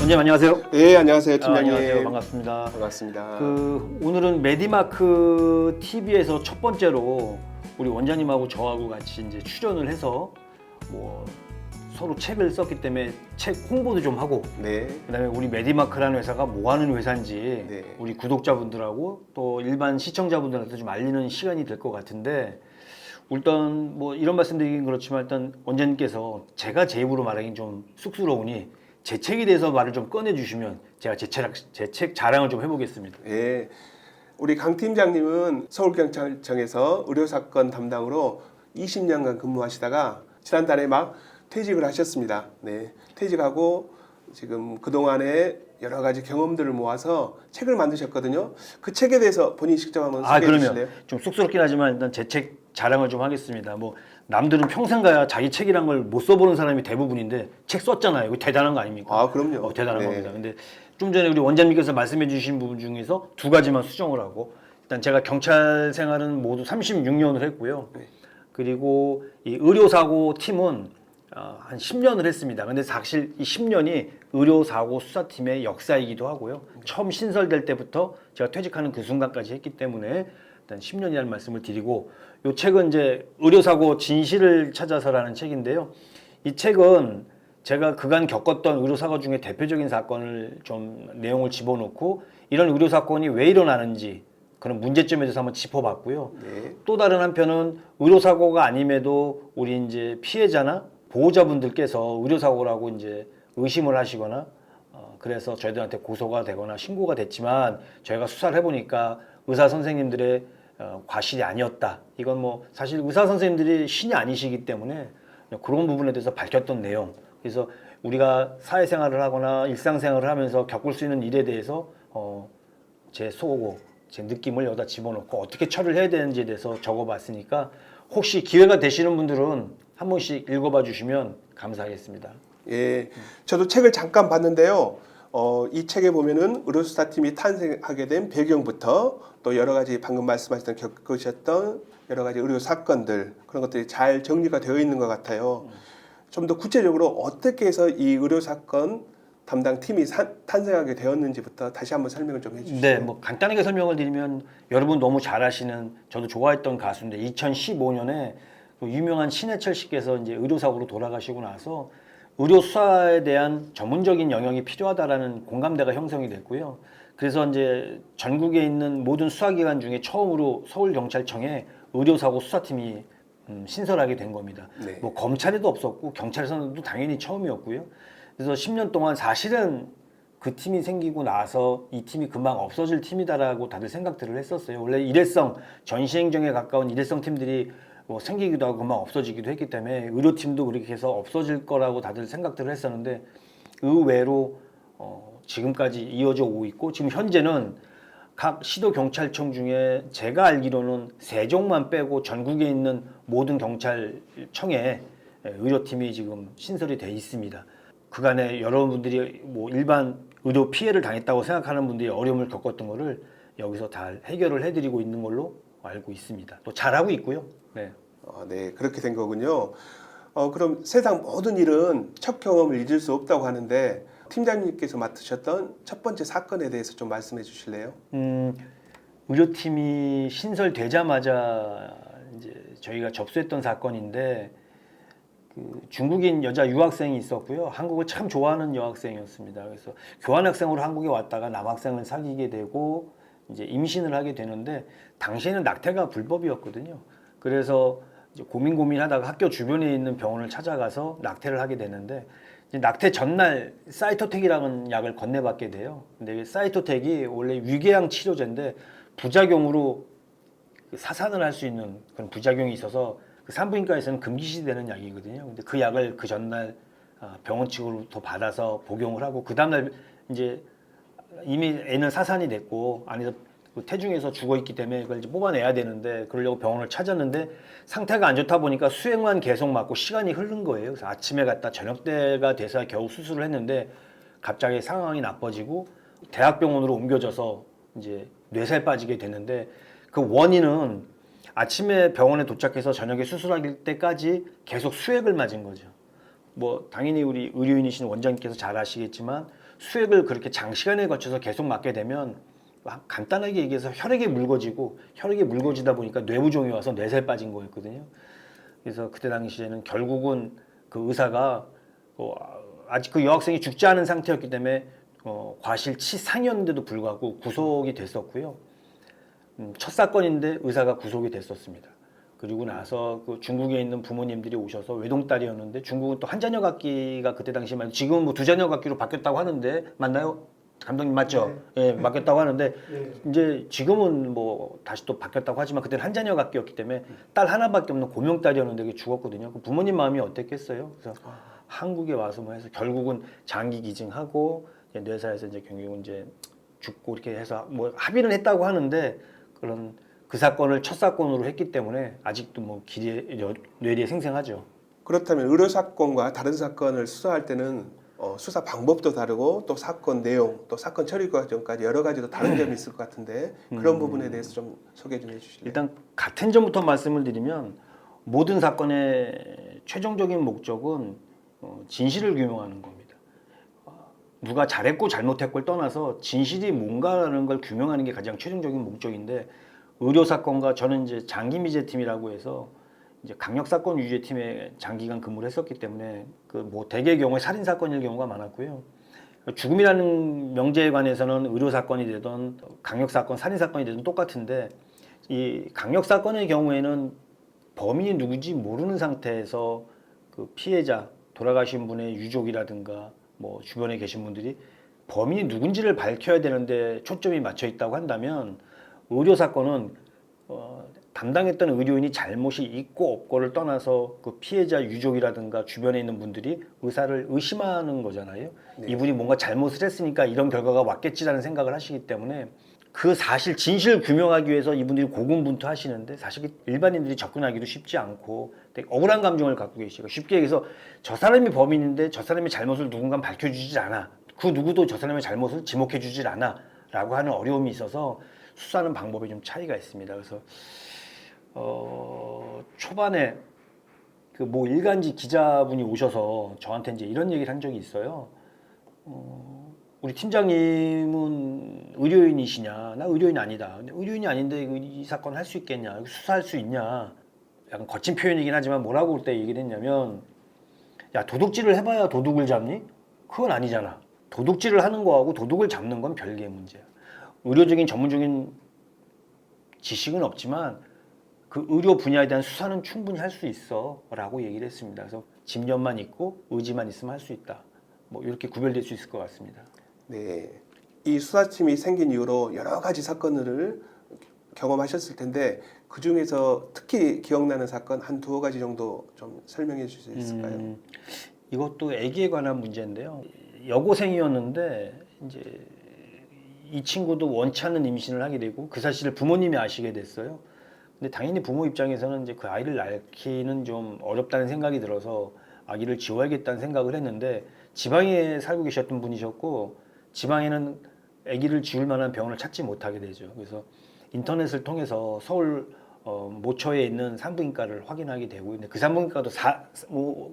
원장님 안녕하세요. 네, 안녕하세요, 팀장님. 안녕하세요. 반갑습니다. 반갑습니다. 오늘은 메디마크 TV에서 첫 번째로 우리 원장님하고 저하고 같이 이제 출연을 해서 뭐 서로 책을 썼기 때문에 책 홍보도 좀 하고, 네, 그다음에 우리 메디마크라는 회사가 뭐 하는 회사인지 네. 우리 구독자분들하고 또 일반 시청자분들한테 좀 알리는 시간이 될 것 같은데, 일단 뭐 이런 말씀드리긴 그렇지만 일단 원장님께서 제가 제 입으로 말하긴 좀 쑥스러우니 제 책에 대해서 말을 좀 꺼내주시면 제가 제 책 자랑을 좀 해보겠습니다. 예, 우리 강 팀장님은 서울경찰청에서 의료사건 담당으로 20년간 근무하시다가 지난달에 막 퇴직을 하셨습니다. 네, 퇴직하고 지금 그동안에 여러 가지 경험들을 모아서 책을 만드셨거든요. 그 책에 대해서 본인 직접 한번 소개해 주실래요? 그러면 좀 쑥스럽긴 하지만 일단 제 책 자랑을 좀 하겠습니다. 뭐 남들은 평생 가야 자기 책이란 걸 못 써보는 사람이 대부분인데 책 썼잖아요. 이거 대단한 거 아닙니까? 아, 그럼요. 대단한 네. 겁니다. 근데 좀 전에 우리 원장님께서 말씀해 주신 부분 중에서 두 가지만 수정을 하고, 일단 제가 경찰 생활은 모두 36년을 했고요. 네. 그리고 이 의료사고 팀은 한 10년을 했습니다. 근데 사실 이 10년이 의료사고 수사팀의 역사이기도 하고요. 처음 신설될 때부터 제가 퇴직하는 그 순간까지 했기 때문에 일단 10년이라는 말씀을 드리고, 이 책은 이제 의료사고 진실을 찾아서라는 책인데요. 이 책은 제가 그간 겪었던 의료사고 중에 대표적인 사건을 좀 내용을 집어넣고, 이런 의료사건이 왜 일어나는지 그런 문제점에 대해서 한번 짚어봤고요. 네. 또 다른 한편은 의료사고가 아님에도 우리 이제 피해자나 보호자분들께서 의료사고라고 이제 의심을 하시거나 그래서 저희들한테 고소가 되거나 신고가 됐지만 저희가 수사를 해보니까 의사 선생님들의 과실이 아니었다. 이건 뭐 사실 의사 선생님들이 신이 아니시기 때문에 그런 부분에 대해서 밝혔던 내용. 그래서 우리가 사회생활을 하거나 일상생활을 하면서 겪을 수 있는 일에 대해서 제 소고, 제 느낌을 여기다 집어넣고 어떻게 처리를 해야 되는지에 대해서 적어봤으니까 혹시 기회가 되시는 분들은 한 번씩 읽어봐 주시면 감사하겠습니다. 예, 저도 책을 잠깐 봤는데요. 이 책에 보면은 의료수사팀이 탄생하게 된 배경부터 또 여러 가지 방금 말씀하셨던 겪으셨던 여러 가지 의료 사건들 그런 것들이 잘 정리가 되어 있는 것 같아요. 좀 더 구체적으로 어떻게 해서 이 의료 사건 담당 팀이 탄생하게 되었는지부터 다시 한번 설명을 좀 해주시죠. 네, 뭐 간단하게 설명을 드리면 여러분 너무 잘 아시는 저도 좋아했던 가수인데 2015년에 유명한 신해철 씨께서 이제 의료사고로 돌아가시고 나서 의료 수사에 대한 전문적인 영역이 필요하다라는 공감대가 형성이 됐고요. 그래서 이제 전국에 있는 모든 수사기관 중에 처음으로 서울경찰청에 의료사고 수사팀이 신설하게 된 겁니다. 네. 뭐 검찰에도 없었고 경찰에서도 당연히 처음이었고요. 그래서 10년 동안 사실은 그 팀이 생기고 나서 이 팀이 금방 없어질 팀이다라고 다들 생각들을 했었어요. 원래 일회성, 전시행정에 가까운 일회성 팀들이 뭐 생기기도 하고 금방 없어지기도 했기 때문에 의료팀도 그렇게 해서 없어질 거라고 다들 생각들을 했었는데 의외로 지금까지 이어져 오고 있고, 지금 현재는 각 시도경찰청 중에 제가 알기로는 세종만 빼고 전국에 있는 모든 경찰청에 의료팀이 지금 신설이 돼 있습니다. 그간에 여러분들이 뭐 일반 의료 피해를 당했다고 생각하는 분들이 어려움을 겪었던 거를 여기서 다 해결을 해드리고 있는 걸로 알고 있습니다. 또 잘하고 있고요. 네. 네, 그렇게 된 거군요. 그럼 세상 모든 일은 첫 경험을 잊을 수 없다고 하는데 팀장님께서 맡으셨던 첫 번째 사건에 대해서 좀 말씀해 주실래요? 의료팀이 신설되자마자 이제 저희가 접수했던 사건인데, 그 중국인 여자 유학생이 있었고요. 한국을 참 좋아하는 여학생이었습니다. 그래서 교환학생으로 한국에 왔다가 남학생을 사귀게 되고 이제 임신을 하게 되는데, 당시에는 낙태가 불법이었거든요. 그래서 이제 고민하다가 학교 주변에 있는 병원을 찾아가서 낙태를 하게 되는데, 이제 낙태 전날 사이토텍이라는 약을 건네받게 돼요. 근데 사이토텍이 원래 위궤양 치료제인데 부작용으로 사산을 할 수 있는 그런 부작용이 있어서 그 산부인과에서는 금기시되는 약이거든요. 근데 그 약을 그 전날 병원 측으로부터 받아서 복용을 하고, 그 다음날 이제 이미 애는 사산이 됐고 안에서 태중에서 죽어 있기 때문에 그걸 이제 뽑아내야 되는데, 그러려고 병원을 찾았는데 상태가 안 좋다 보니까 수액만 계속 맞고 시간이 흐른 거예요. 그래서 아침에 갔다 저녁 때가 돼서 겨우 수술을 했는데 갑자기 상황이 나빠지고 대학병원으로 옮겨져서 이제 뇌살 빠지게 됐는데, 그 원인은 아침에 병원에 도착해서 저녁에 수술할 때까지 계속 수액을 맞은 거죠. 뭐 당연히 우리 의료인이신 원장님께서 잘 아시겠지만 수액을 그렇게 장시간에 거쳐서 계속 맞게 되면 간단하게 얘기해서 혈액이 묽어지고 혈액이 묽어지다 보니까 뇌부종이 와서 뇌살 빠진 거였거든요. 그래서 그때 당시에는 결국은 그 의사가 아직 그 여학생이 죽지 않은 상태였기 때문에 과실치상이었는데도 불구하고 구속이 됐었고요. 첫 사건인데 의사가 구속이 됐었습니다. 그리고 나서 그 중국에 있는 부모님들이 오셔서 외동딸이었는데 중국은 또 한 자녀 갖기가 그때 당시만 지금은 뭐 두 자녀 갖기로 바뀌었다고 하는데 맞나요? 감독님 맞죠? 네. 예, 바뀌었다고 하는데 네. 이제 지금은 뭐 다시 또 바뀌었다고 하지만 그때는 한 자녀 갖기였기 때문에 딸 하나밖에 없는 고명딸이었는데 그게 죽었거든요. 그 부모님 마음이 어땠겠어요? 그래서 한국에 와서 뭐 해서 결국은 장기 기증하고 이제 뇌사에서 이제 결국은 이제 죽고 이렇게 해서 뭐 합의는 했다고 하는데 그런 그 사건을 첫 사건으로 했기 때문에 아직도 뭐 뇌리에 생생하죠. 그렇다면 의료 사건과 다른 사건을 수사할 때는 수사 방법도 다르고 또 사건 내용, 또 사건 처리 과정까지 여러 가지도 다른 점이 있을 것 같은데 그런 부분에 대해서 좀 소개 좀 해주실래요? 일단 같은 점부터 말씀을 드리면 모든 사건의 최종적인 목적은 진실을 규명하는 겁니다. 누가 잘했고 잘못했고를 떠나서 진실이 뭔가라는 걸 규명하는 게 가장 최종적인 목적인데 의료 사건과 저는 이제 장기미제팀이라고 해서 이제 강력 사건 유죄팀에 장기간 근무를 했었기 때문에 그 뭐 대개의 경우에 살인 사건일 경우가 많았고요. 죽음이라는 명제에 관해서는 의료 사건이 되든 강력 사건, 살인 사건이 되든 똑같은데 이 강력 사건의 경우에는 범인이 누군지 모르는 상태에서 그 피해자 돌아가신 분의 유족이라든가 뭐 주변에 계신 분들이 범인이 누군지를 밝혀야 되는데 초점이 맞춰 있다고 한다면 의료 사건은 담당했던 의료인이 잘못이 있고 없고를 떠나서 그 피해자 유족이라든가 주변에 있는 분들이 의사를 의심하는 거잖아요. 네. 이분이 뭔가 잘못을 했으니까 이런 결과가 왔겠지라는 생각을 하시기 때문에 그 사실 진실을 규명하기 위해서 이분들이 고군분투하시는데 사실 일반인들이 접근하기도 쉽지 않고 되게 억울한 감정을 갖고 계시고 쉽게 얘기해서 저 사람이 범인인데 저 사람의 잘못을 누군가 밝혀주질 않아. 그 누구도 저 사람의 잘못을 지목해주질 않아 라고 하는 어려움이 있어서 수사하는 방법에 좀 차이가 있습니다. 그래서 초반에 그 뭐 일간지 기자분이 오셔서 저한테 이제 이런 얘기를 한 적이 있어요. 우리 팀장님은 의료인이시냐? 나 의료인 아니다. 근데 의료인이 아닌데 이 사건 할 수 있겠냐? 수사할 수 있냐? 약간 거친 표현이긴 하지만 뭐라고 그때 얘기를 했냐면 야 도둑질을 해봐야 도둑을 잡니? 그건 아니잖아. 도둑질을 하는 거하고 도둑을 잡는 건 별개의 문제야. 의료적인 전문적인 지식은 없지만 그 의료 분야에 대한 수사는 충분히 할 수 있어 라고 얘기를 했습니다. 그래서 집념만 있고 의지만 있으면 할 수 있다. 뭐 이렇게 구별될 수 있을 것 같습니다. 네, 이 수사팀이 생긴 이후로 여러 가지 사건을 경험하셨을 텐데 그 중에서 특히 기억나는 사건 한 두어 가지 정도 좀 설명해 주실 수 있을까요? 이것도 아기에 관한 문제인데요. 여고생이었는데 이제 이 친구도 원치 않는 임신을 하게 되고 그 사실을 부모님이 아시게 됐어요. 근데 당연히 부모 입장에서는 이제 그 아이를 낳기는 좀 어렵다는 생각이 들어서 아기를 지워야겠다는 생각을 했는데 지방에 살고 계셨던 분이셨고 지방에는 아기를 지울 만한 병원을 찾지 못하게 되죠. 그래서 인터넷을 통해서 서울 모처에 있는 산부인과를 확인하게 되고 근데 그 산부인과도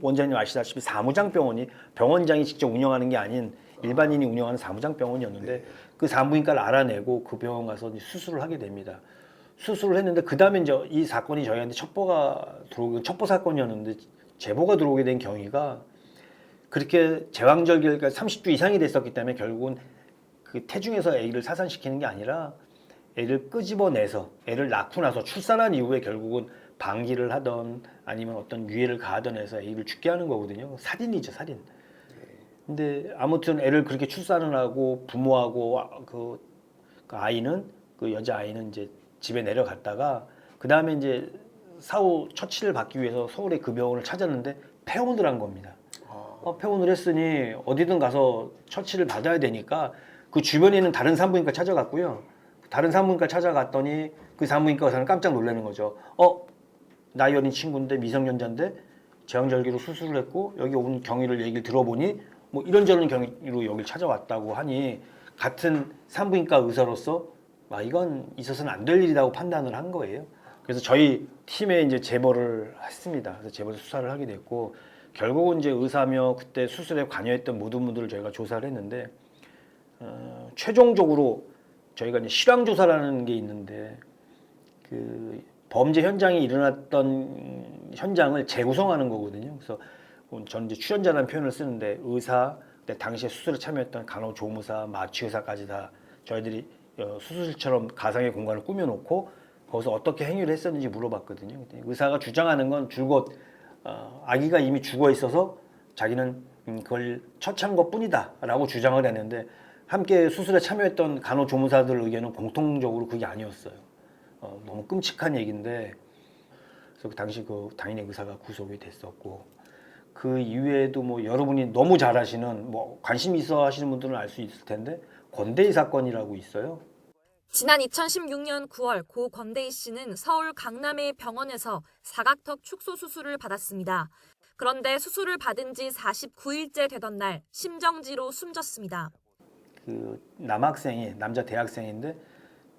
원장님 아시다시피 사무장병원이 병원장이 직접 운영하는 게 아닌 일반인이 운영하는 사무장병원이었는데 네. 그 산부인과를 알아내고 그 병원 가서 수술을 하게 됩니다. 수술을 했는데 그 다음에 이제 이 사건이 저희한테 첩보 사건이었는데 제보가 들어오게 된 경위가 그렇게 제왕절개가 30주 이상이 됐었기 때문에 결국은 그 태중에서 아기를 사산시키는 게 아니라 애를 끄집어내서 애를 낳고 나서 출산한 이후에 결국은 방기를 하던 아니면 어떤 유해를 가하던 해서 아기를 죽게 하는 거거든요. 살인이죠, 살인. 근데 아무튼 애를 그렇게 출산을 하고 부모하고 그 아이는 그 여자 아이는 이제 집에 내려갔다가 그 다음에 이제 사후 처치를 받기 위해서 서울의 그 병원을 찾았는데 폐원을 한 겁니다. 폐원을 했으니 어디든 가서 처치를 받아야 되니까 그 주변에 있는 다른 산부인과 찾아갔고요. 다른 산부인과 찾아갔더니 그 산부인과 의사는 깜짝 놀라는 거죠. 나이 어린 친구인데 미성년자인데 제왕절개로 수술을 했고 여기 온 경위를 얘기를 들어보니 뭐 이런저런 경위로 여길 찾아왔다고 하니 같은 산부인과 의사로서 이건 있어서는 안 될 일이라고 판단을 한 거예요. 그래서 저희 팀에 이제 제보를 했습니다. 그래서 제보를 수사를 하게 됐고 결국은 이제 의사며 그때 수술에 관여했던 모든 분들을 저희가 조사를 했는데 최종적으로 저희가 이제 실황 조사라는 게 있는데 그 범죄 현장이 일어났던 현장을 재구성하는 거거든요. 그래서 저는 이제 출연자라는 표현을 쓰는데 의사, 그때 당시에 수술에 참여했던 간호조무사, 마취의사까지 다 저희들이 수술실처럼 가상의 공간을 꾸며놓고 거기서 어떻게 행위를 했었는지 물어봤거든요. 의사가 주장하는 건 줄곧 아기가 이미 죽어 있어서 자기는 그걸 처치한 것뿐이다라고 주장을 했는데 함께 수술에 참여했던 간호조무사들 의견은 공통적으로 그게 아니었어요. 너무 끔찍한 얘기인데 그래서 그 당시 그 당연히 의사가 구속이 됐었고 그 이후에도 뭐 여러분이 너무 잘 아시는 뭐 관심 있어 하시는 분들은 알 수 있을 텐데 권대희 사건이라고 있어요. 지난 2016년 9월 고 권대희 씨는 서울 강남의 병원에서 사각턱 축소 수술을 받았습니다. 그런데 수술을 받은 지 49일째 되던 날 심정지로 숨졌습니다. 그 남학생이 남자 대학생인데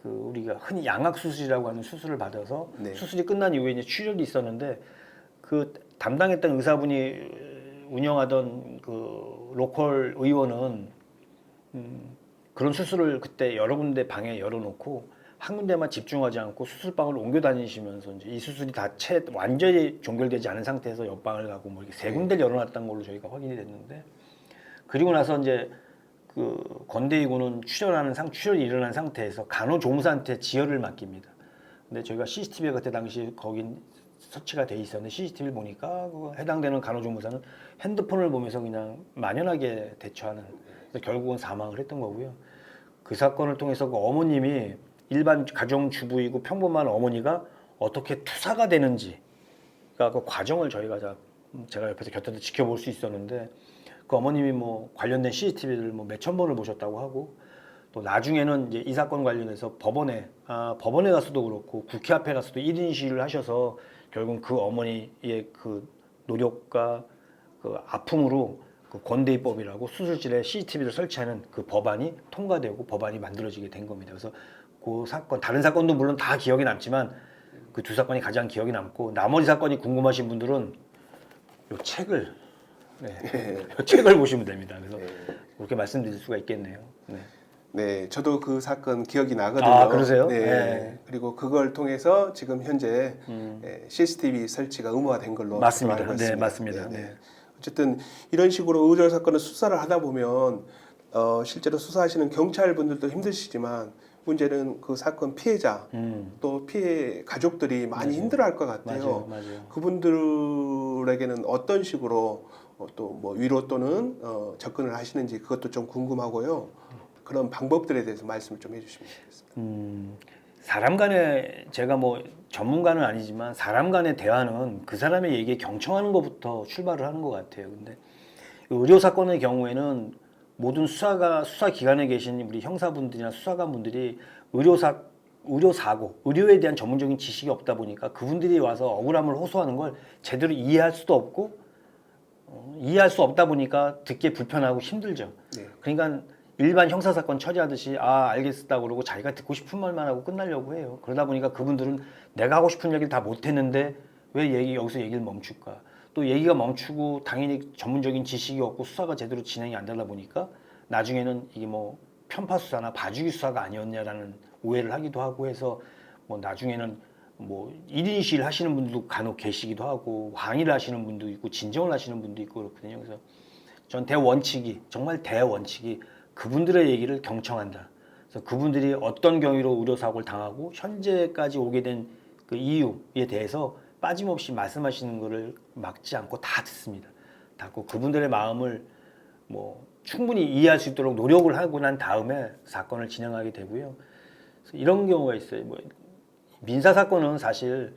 그 우리가 흔히 양악 수술이라고 하는 수술을 받아서 네. 수술이 끝난 이후에 이제 출혈이 있었는데 그 담당했던 의사분이 운영하던 그 로컬 의원은 그런 수술을 그때 여러 군데 방에 열어놓고 한 군데만 집중하지 않고 수술방을 옮겨 다니시면서 이제 이 수술이 다 완전히 종결되지 않은 상태에서 옆방을 가고 뭐 이렇게 세 군데를 열어놨던 걸로 저희가 확인이 됐는데 그리고 나서 이제 그 권대희 군은 출혈이 일어난 상태에서 간호조무사한테 지혈을 맡깁니다. 근데 저희가 CCTV가 그때 당시 거긴 설치가 돼 있었는데 CCTV를 보니까 그 해당되는 간호조무사는 핸드폰을 보면서 그냥 만연하게 대처하는 그래서 결국은 사망을 했던 거고요. 그 사건을 통해서 그 어머님이 일반 가정주부이고 평범한 어머니가 어떻게 투사가 되는지 그 과정을 제가 옆에서 곁에서 지켜볼 수 있었는데 그 어머님이 뭐 관련된 CCTV를 뭐 몇천 번을 보셨다고 하고 또 나중에는 이제 이 사건 관련해서 법원에 가서도 그렇고 국회 앞에 가서도 1인 시위를 하셔서 결국 그 어머니의 그 노력과 그 아픔으로 그 권대희법이라고 수술실에 CCTV를 설치하는 그 법안이 통과되고 법안이 만들어지게 된 겁니다. 그래서 그 사건, 다른 사건도 물론 다 기억에 남지만 그 두 사건이 가장 기억에 남고 나머지 사건이 궁금하신 분들은 이 책을 이 책을 보시면 됩니다. 그래서 그렇게 말씀드릴 수가 있겠네요. 네. 네, 저도 그 사건 기억이 나거든요. 아, 그러세요? 네. 네. 그리고 그걸 통해서 지금 현재 CCTV 설치가 의무화된 걸로 맞습니다. 알고 있습니다. 네, 맞습니다. 네, 네. 네. 어쨌든 이런 식으로 의료 사건을 수사를 하다 보면 실제로 수사하시는 경찰분들도 힘드시지만 문제는 그 사건 피해자 또 피해 가족들이 많이 맞아요. 힘들어할 것 같아요. 맞아요. 그분들에게는 어떤 식으로 또 뭐 위로 또는 접근을 하시는지 그것도 좀 궁금하고요. 그런 방법들에 대해서 말씀을 좀 해주시면 좋겠습니다. 사람 간의 제가 뭐 전문가는 아니지만 사람 간의 대화는 그 사람의 얘기에 경청하는 것부터 출발을 하는 것 같아요. 근데 의료 사건의 경우에는 모든 수사 기관에 계신 우리 형사분들이나 수사관분들이 의료에 대한 전문적인 지식이 없다 보니까 그분들이 와서 억울함을 호소하는 걸 제대로 이해할 수도 없고 이해할 수 없다 보니까 듣기 불편하고 힘들죠. 네. 그러니까 일반 형사사건 처리하듯이 알겠다 그러고 자기가 듣고 싶은 말만 하고 끝나려고 해요. 그러다 보니까 그분들은 내가 하고 싶은 얘기를 다 못했는데 왜 여기서 얘기를 멈출까? 또 얘기가 멈추고 당연히 전문적인 지식이 없고 수사가 제대로 진행이 안 되다 보니까 나중에는 이게 뭐 편파 수사나 봐주기 수사가 아니었냐라는 오해를 하기도 하고 해서 뭐 나중에는 뭐 1인 시위를 하시는 분들도 간혹 계시기도 하고 항의를 하시는 분도 있고 진정을 하시는 분도 있고 그렇거든요. 그래서 전 정말 대원칙이 그분들의 얘기를 경청한다. 그래서 그분들이 어떤 경위로 의료사고를 당하고 현재까지 오게 된 그 이유에 대해서 빠짐없이 말씀하시는 것을 막지 않고 다 듣습니다. 듣고 그분들의 마음을 뭐 충분히 이해할 수 있도록 노력을 하고 난 다음에 사건을 진행하게 되고요. 그래서 이런 경우가 있어요. 뭐 민사 사건은 사실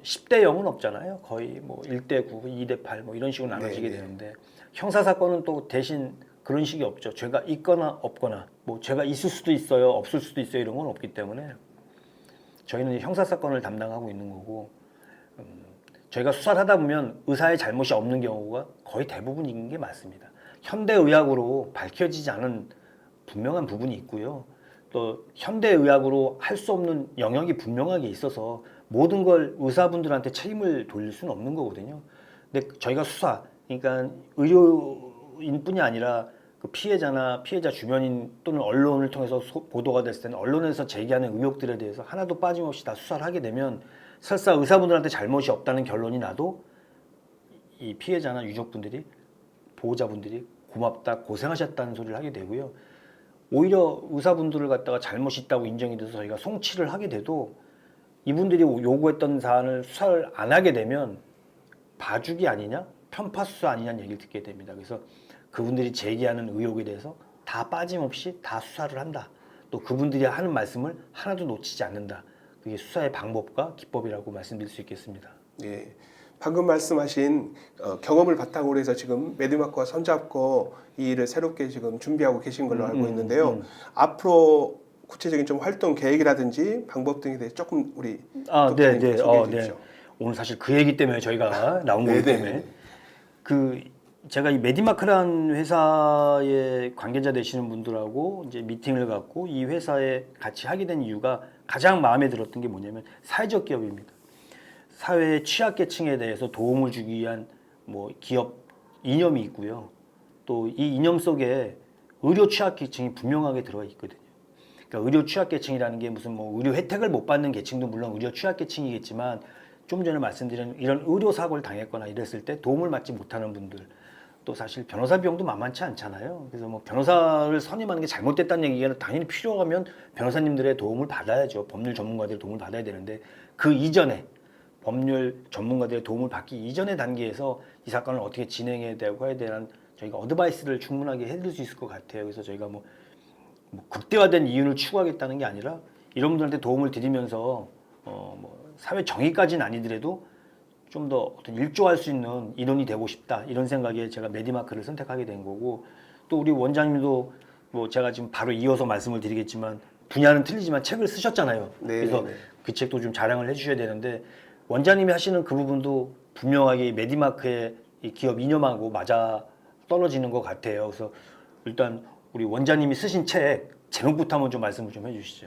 10대 0은 없잖아요. 거의 뭐 1대 9, 2대 8 뭐 이런 식으로 나눠지게 되는데 형사 사건은 또 대신 그런 식이 없죠. 죄가 있거나 없거나 뭐 죄가 있을 수도 있어요, 없을 수도 있어요 이런 건 없기 때문에 저희는 형사 사건을 담당하고 있는 거고 저희가 수사를 하다 보면 의사의 잘못이 없는 경우가 거의 대부분인 게 맞습니다. 현대의학으로 밝혀지지 않은 분명한 부분이 있고요. 또 현대의학으로 할 수 없는 영역이 분명하게 있어서 모든 걸 의사분들한테 책임을 돌릴 수는 없는 거거든요. 근데 저희가 수사, 그러니까 의료인뿐이 아니라 그 피해자나 피해자 주변인 또는 언론을 통해서 보도가 됐을 때는 언론에서 제기하는 의혹들에 대해서 하나도 빠짐없이 다 수사를 하게 되면 설사 의사분들한테 잘못이 없다는 결론이 나도 이 피해자나 유족분들이 보호자분들이 고맙다 고생하셨다는 소리를 하게 되고요. 오히려 의사분들을 갖다가 잘못이 있다고 인정이 돼서 저희가 송치를 하게 돼도 이분들이 요구했던 사안을 수사를 안 하게 되면 봐주기 아니냐 편파 수사 아니냐는 얘기를 듣게 됩니다. 그래서 그분들이 제기하는 의혹에 대해서 다 빠짐없이 다 수사를 한다. 또 그분들이 하는 말씀을 하나도 놓치지 않는다. 그게 수사의 방법과 기법이라고 말씀드릴 수 있겠습니다. 예. 방금 말씀하신 경험을 바탕으로 해서 지금 메디마크와 손잡고 이 일을 새롭게 지금 준비하고 계신 걸로 알고 있는데요. 앞으로 구체적인 좀 활동 계획이라든지 방법 등에 대해 조금 우리 네. 소개해 주십시오. 오늘 사실 그 얘기 때문에 저희가 나온 거기 때문에 제가 이 메디마크라는 회사의 관계자 되시는 분들하고 이제 미팅을 갖고 이 회사에 같이 하게 된 이유가 가장 마음에 들었던 게 뭐냐면 사회적 기업입니다. 사회의 취약계층에 대해서 도움을 주기 위한 뭐 기업 이념이 있고요. 또 이 이념 속에 의료 취약계층이 분명하게 들어가 있거든요. 그러니까 의료 취약계층이라는 게 무슨 뭐 의료 혜택을 못 받는 계층도 물론 의료 취약계층이겠지만 좀 전에 말씀드린 이런 의료 사고를 당했거나 이랬을 때 도움을 받지 못하는 분들 또 사실 변호사 비용도 만만치 않잖아요. 그래서 뭐 변호사를 선임하는 게 잘못됐다는 얘기가 당연히 필요하면 변호사님들의 도움을 받아야죠. 법률 전문가들의 도움을 받아야 되는데 그 이전에 법률 전문가들의 도움을 받기 이전의 단계에서 이 사건을 어떻게 진행해야 되고 해야 되는 저희가 어드바이스를 충분하게 해드릴 수 있을 것 같아요. 그래서 저희가 뭐 극대화된 이윤을 추구하겠다는 게 아니라 이런 분들한테 도움을 드리면서 뭐 사회 정의까지는 아니더라도 좀 더 어떤 일조할 수 있는 일원이 되고 싶다 이런 생각에 제가 메디마크를 선택하게 된 거고 또 우리 원장님도 뭐 제가 지금 바로 이어서 말씀을 드리겠지만 분야는 틀리지만 책을 쓰셨잖아요. 그래서 그 책도 좀 자랑을 해주셔야 되는데 원장님이 하시는 그 부분도 분명하게 메디마크의 이 기업 이념하고 맞아 떨어지는 것 같아요. 그래서 일단 우리 원장님이 쓰신 책 제목부터 한번 좀 말씀을 좀 해주시죠.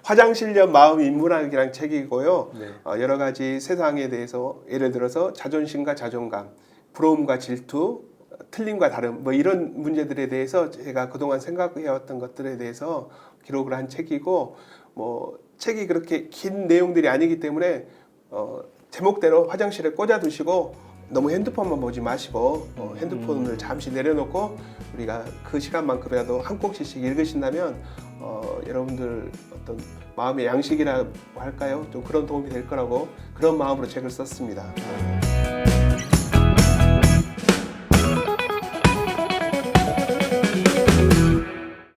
화장실 옆 마음 인문학이라는 책이고요. 네. 여러 가지 세상에 대해서 예를 들어서 자존심과 자존감, 부러움과 질투, 틀림과 다름 뭐 이런 문제들에 대해서 제가 그동안 생각해왔던 것들에 대해서 기록을 한 책이고 뭐 책이 그렇게 긴 내용들이 아니기 때문에 제목대로 화장실에 꽂아두시고 너무 핸드폰만 보지 마시고 핸드폰을 잠시 내려놓고 우리가 그 시간만큼이라도 한 꼭지씩 읽으신다면 여러분들 어떤 마음의 양식이라고 할까요? 좀 그런 도움이 될 거라고 그런 마음으로 책을 썼습니다.